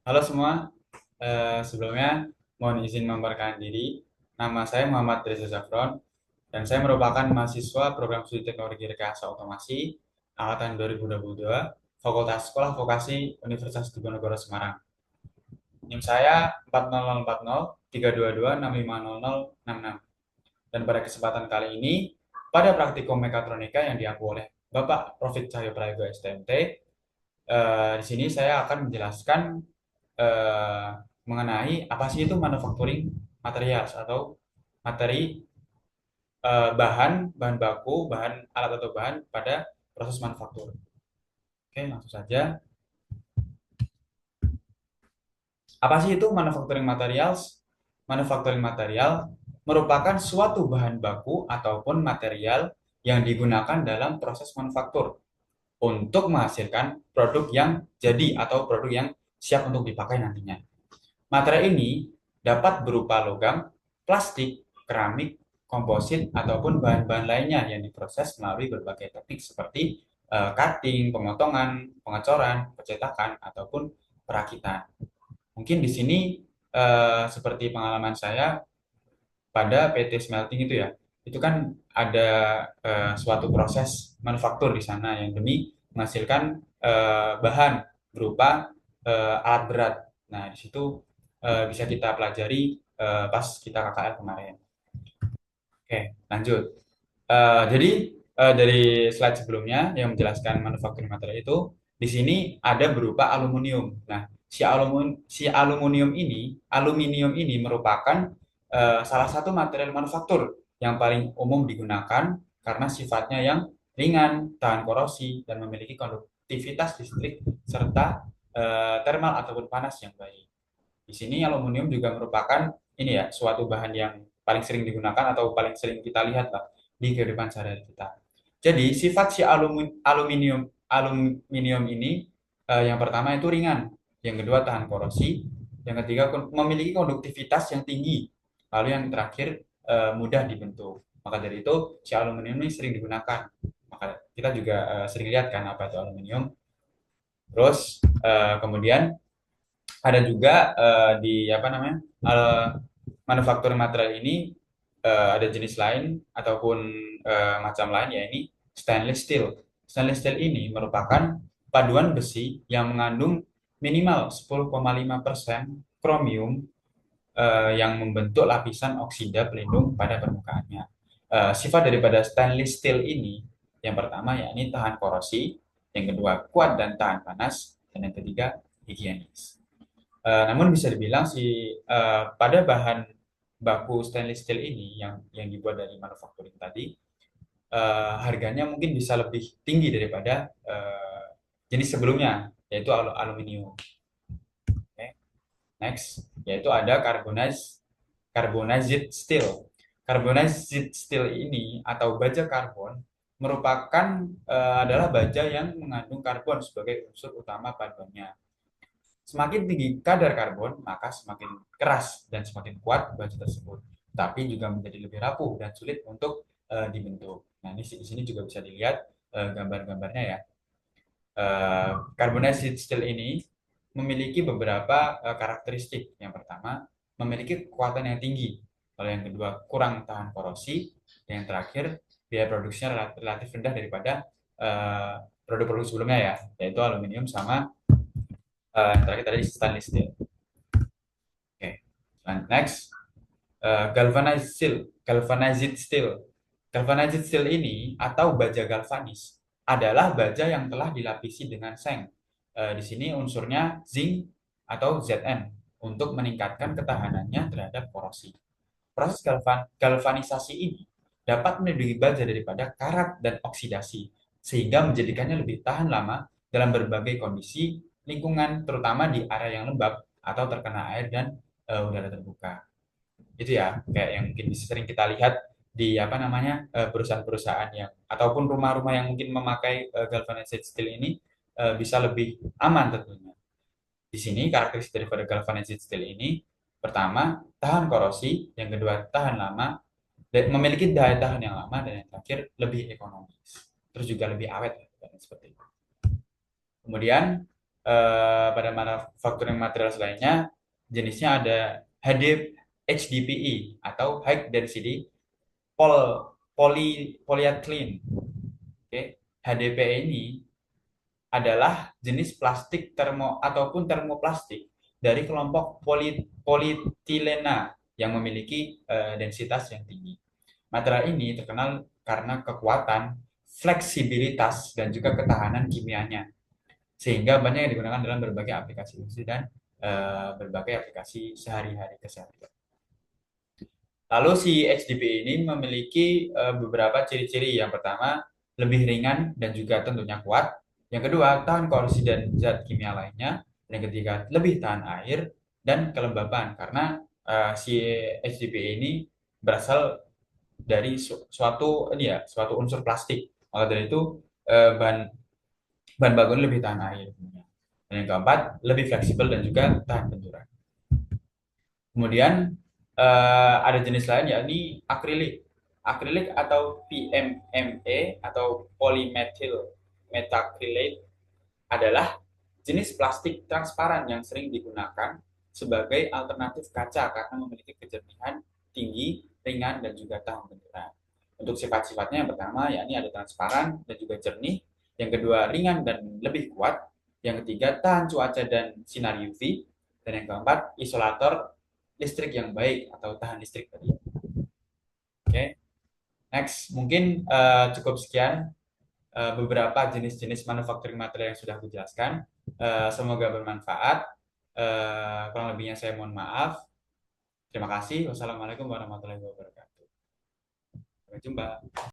Halo semua, sebelumnya mohon izin memperkenalkan diri. Nama saya Muhammad Reza Zafron dan saya merupakan mahasiswa program studi teknologi rekayasa otomasi angkatan 2022, Fakultas Sekolah Vokasi Universitas Diponegoro Semarang. NIM saya 40040 322 6500066. Dan pada kesempatan kali ini, pada praktikum mekatronika yang diampu oleh Bapak Profit Cahyo Prayogo STMT, di sini saya akan menjelaskan eh, mengenai apa sih itu manufacturing materials atau materi bahan bahan baku, bahan alat atau bahan pada proses manufaktur. Oke, langsung saja. Apa sih itu manufacturing materials? Manufacturing material merupakan suatu bahan baku ataupun material yang digunakan dalam proses manufaktur untuk menghasilkan produk yang jadi atau produk yang siap untuk dipakai nantinya. Materi ini dapat berupa logam, plastik, keramik, komposit, ataupun bahan-bahan lainnya yang diproses melalui berbagai teknik seperti cutting, pemotongan, pengecoran, percetakan, ataupun perakitan. Mungkin di sini seperti pengalaman saya pada PT Smelting itu ya, itu kan ada suatu proses manufaktur di sana yang demi menghasilkan bahan berupa alat berat. Nah, di situ bisa kita pelajari pas kita KKL kemarin. Oke, lanjut. Jadi dari slide sebelumnya yang menjelaskan manufacturing material itu, di sini ada berupa aluminium. Nah, aluminium ini merupakan salah satu material manufaktur yang paling umum digunakan karena sifatnya yang ringan, tahan korosi, dan memiliki konduktivitas listrik serta thermal ataupun panas yang baik. Di sini aluminium juga merupakan ini ya suatu bahan yang paling sering digunakan atau paling sering kita lihat lah di kehidupan sehari-hari kita. Jadi sifat si aluminium ini yang pertama itu ringan, yang kedua tahan korosi, yang ketiga memiliki konduktivitas yang tinggi, lalu yang terakhir mudah dibentuk. Maka dari itu si aluminium ini sering digunakan. Maka kita juga sering lihat kan apa itu aluminium. Terus kemudian ada juga di apa namanya manufaktur material ini ada jenis lain ataupun macam lain ya ini stainless steel. Stainless steel ini merupakan paduan besi yang mengandung minimal 10,5% kromium yang membentuk lapisan oksida pelindung pada permukaannya. Sifat daripada stainless steel ini yang pertama yakni tahan korosi, yang kedua kuat dan tahan panas, dan yang ketiga higienis. Namun bisa dibilang pada bahan baku stainless steel ini yang dibuat dari manufacturing tadi harganya mungkin bisa lebih tinggi daripada jenis sebelumnya yaitu aluminium. Okay. Next yaitu ada carbonized steel. Carbonized steel ini atau baja karbon merupakan adalah baja yang mengandung karbon sebagai unsur utama paduannya. Semakin tinggi kadar karbon, maka semakin keras dan semakin kuat baja tersebut. Tapi juga menjadi lebih rapuh dan sulit untuk dibentuk. Nah, ini di sini juga bisa dilihat gambar-gambarnya ya. Carbonized steel ini memiliki beberapa karakteristik. Yang pertama, memiliki kekuatan yang tinggi. Lalu yang kedua, kurang tahan korosi. Dan yang terakhir, biaya produksinya relatif rendah daripada produk-produk sebelumnya ya, yaitu aluminium sama yang terakhir tadi stainless steel. Oke, next galvanized steel. Galvanized steel. Galvanized steel ini atau baja galvanis adalah baja yang telah dilapisi dengan seng. Di sini unsurnya zinc atau Zn untuk meningkatkan ketahanannya terhadap korosi. Proses galvanisasi ini dapat melindungi baja daripada karat dan oksidasi, sehingga menjadikannya lebih tahan lama dalam berbagai kondisi lingkungan, terutama di area yang lembab atau terkena air dan udara terbuka. Itu ya, kayak yang mungkin sering kita lihat di apa namanya perusahaan-perusahaan yang ataupun rumah-rumah yang mungkin memakai galvanized steel ini bisa lebih aman tentunya. Di sini karakteristik daripada galvanized steel ini pertama tahan korosi, yang kedua tahan lama, dan memiliki daya tahan yang lama, dan yang terakhir lebih ekonomis. Terus juga lebih awet dan seperti itu. Kemudian pada manufacturing materials lainnya jenisnya ada HDPE atau High Density Polyethylene. Oke, HDPE ini adalah jenis plastik ataupun termoplastik dari kelompok polietilena yang memiliki densitas yang tinggi. Material ini terkenal karena kekuatan, fleksibilitas, dan juga ketahanan kimianya, sehingga banyak yang digunakan dalam berbagai aplikasi industri dan berbagai aplikasi sehari-hari keseharian. Lalu si HDP ini memiliki beberapa ciri-ciri. Yang pertama, lebih ringan dan juga tentunya kuat. Yang kedua, tahan korrosi dan zat kimia lainnya. Yang ketiga, lebih tahan air dan kelembapan karena si HDP ini berasal dari suatu unsur plastik. Maka dari itu bahan bahan bakunya lebih tahan air. Dan yang keempat, lebih fleksibel dan juga tahan benturan. Kemudian ada jenis lain yakni akrilik. Akrilik atau PMMA atau polymethyl methacrylate adalah jenis plastik transparan yang sering digunakan sebagai alternatif kaca karena memiliki kejernihan tinggi, ringan, dan juga tahan benturan. Untuk sifat-sifatnya yang pertama yakni ada transparan dan juga jernih, yang kedua ringan dan lebih kuat, yang ketiga tahan cuaca dan sinar UV, dan yang keempat isolator listrik yang baik atau tahan listrik tadi. Oke, next mungkin cukup sekian beberapa jenis-jenis manufacturing material yang sudah aku jelaskan. Semoga bermanfaat. Kurang lebihnya saya mohon maaf. Terima kasih. Wassalamualaikum warahmatullahi wabarakatuh. Sampai jumpa.